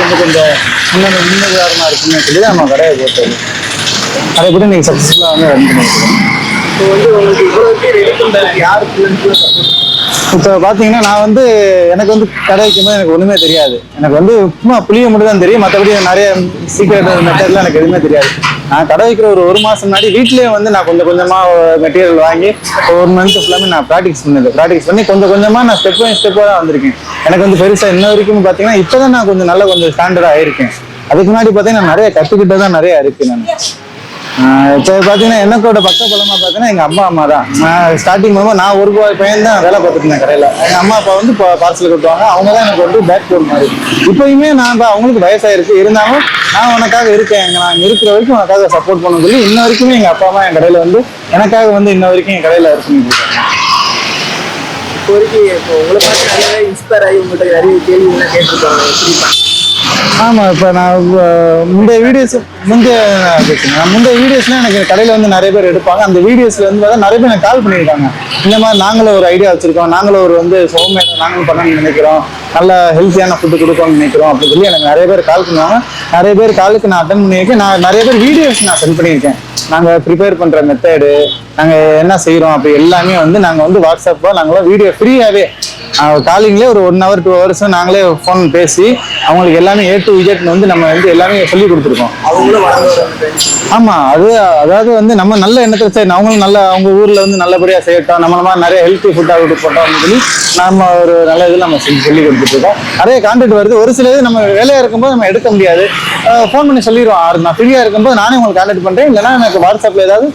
வந்து கொஞ்சம் முன்னுதாரணமாக இருக்குன்னு சொல்லி தான் நம்ம கடையை போட்டது. அதை கூட நீங்கள் சக்ஸஸ்ஃபுல்லாக வந்து ரன் பண்ணியிருக்கோம். இப்போ வந்து உங்களுக்கு இவ்வளோ பேர் எடுக்கின்ற யாருக்கு இப்போ பார்த்தீங்கன்னா நான் வந்து எனக்கு வந்து கடை வைக்கும்போது எனக்கு ஒன்றுமே தெரியாது. எனக்கு வந்து சும்மா புளிய மட்டும் தான் தெரியும். மற்றபடி நிறைய சீக்கிரட் மெத்தட்லாம் எனக்கு எதுவுமே தெரியாது. நான் கடை வைக்கிற ஒரு மாதம் முன்னாடி வீட்லேயே வந்து நான் கொஞ்சம் கொஞ்சமாக மெட்டீரியல் வாங்கி ஒரு மந்த் ஃபுல்லாமே நான் ப்ராக்டிஸ் பண்ணி கொஞ்சம் கொஞ்சமாக நான் ஸ்டெப் பை ஸ்டெப்பாக தான் வந்திருக்கேன். எனக்கு வந்து பெருசாக இன்ன வரைக்கும் பார்த்தீங்கன்னா இப்போ தான் நான் கொஞ்சம் நல்லா கொஞ்சம் ஸ்டாண்டர்டாக ஆயிருக்கேன். அதுக்கு முன்னாடி பார்த்தீங்கன்னா நிறைய கற்றுக்கிட்டு தான் நிறைய இருக்குது. நான் இப்போ பார்த்தீங்கன்னா எனக்கோட பக்கபலமாக பார்த்தீங்கன்னா எங்கள் அம்மா தான். நான் ஸ்டார்டிங் மூலமாக நான் ஒரு பையன் தான் வேலை பார்த்துட்டு இருந்தேன் கடையில். எங்கள் அம்மா அப்பா வந்து இப்போ பார்சல் கட்டுவாங்க. அவங்க தான் எனக்கு வந்து பேக் போர்ட் மாதிரி. இப்போயுமே நான் அவங்களுக்கு வயசாயிருக்கு, இருந்தாலும் நான் உனக்காக இருக்கேன், நான் இருக்கிற வரைக்கும் உனக்காக சப்போர்ட் பண்ண சொல்லி இன்ன வரைக்குமே எங்கள் அப்பா அம்மா என் கடையில் வந்து எனக்காக வந்து இன்ன வரைக்கும் என் கடையில் இருக்குன்னு இருக்காங்க. இப்போ வரைக்கும் இப்போ உங்களை பார்த்து நிறைய இன்ஸ்பயர் ஆகி உங்கள்கிட்ட நிறைய கேள்விகள்லாம் கேட்டிருக்காங்க. ஆமாம், இப்போ நான் முந்தைய வீடியோஸ்லாம் எனக்கு கடையில் வந்து நிறைய பேர் எடுப்பாங்க. அந்த வீடியோஸில் வந்து நிறைய பேர் எனக்கு கால் பண்ணியிருக்காங்க. இந்த மாதிரி நாங்களும் ஒரு ஐடியா வச்சுருக்கோம், நாங்களும் ஒரு வந்து ஹோம்மேடாக நாங்களும் பண்ணணும்னு நினைக்கிறோம், நல்ல ஹெல்த்தியான ஃபுட்டு கொடுக்கணும்னு நினைக்கிறோம் அப்படின்னு சொல்லி எனக்கு நிறைய பேர் கால் பண்ணுவாங்க. நிறைய பேர் காலுக்கு நான் அட்டன் பண்ணியிருக்கேன். நான் நிறைய பேர் வீடியோஸ் நான் சென்ட் பண்ணியிருக்கேன். நாங்கள் ப்ரிப்பேர் பண்ணுற மெத்தடு, நாங்கள் என்ன செய்கிறோம் அப்படி எல்லாமே வந்து நாங்கள் வந்து வாட்ஸ்அப்பில் நாங்களும் வீடியோ ஃப்ரீயாகவே காலிங்லேயே ஒரு 1 hour 2 hours நாங்களே ஃபோன் பேசி அவங்களுக்கு எல்லாமே A to Z வந்து நம்ம வந்து எல்லாமே சொல்லி கொடுத்துருக்கோம். அவங்களும் ஆமாம், அதாவது வந்து நம்ம நல்ல எண்ணத்தை சரி அவங்களும் நல்ல அவங்க ஊரில் வந்து நல்லபடியாக செய்யட்டோம், நம்மள மாதிரி நிறைய ஹெல்த்தி ஃபுட்டாக கொடுப்போம் அப்படின்னு சொல்லி நம்ம ஒரு நல்ல இதில் நம்ம சொல்லி கொடுத்துட்ருக்கோம். நிறைய கான்டெக்ட் வருது. ஒரு சில இது நம்ம வேலையாக இருக்கும்போது நம்ம எடுக்க முடியாது, ஃபோன் பண்ணி சொல்லிடுவோம். நான் ஃப்ரீயாக இருக்கும்போது நானே உங்களுக்கு கான்டெக்ட் பண்ணுறேன், இல்லைனா எனக்கு வாட்ஸ்அப்பில் ஏதாவது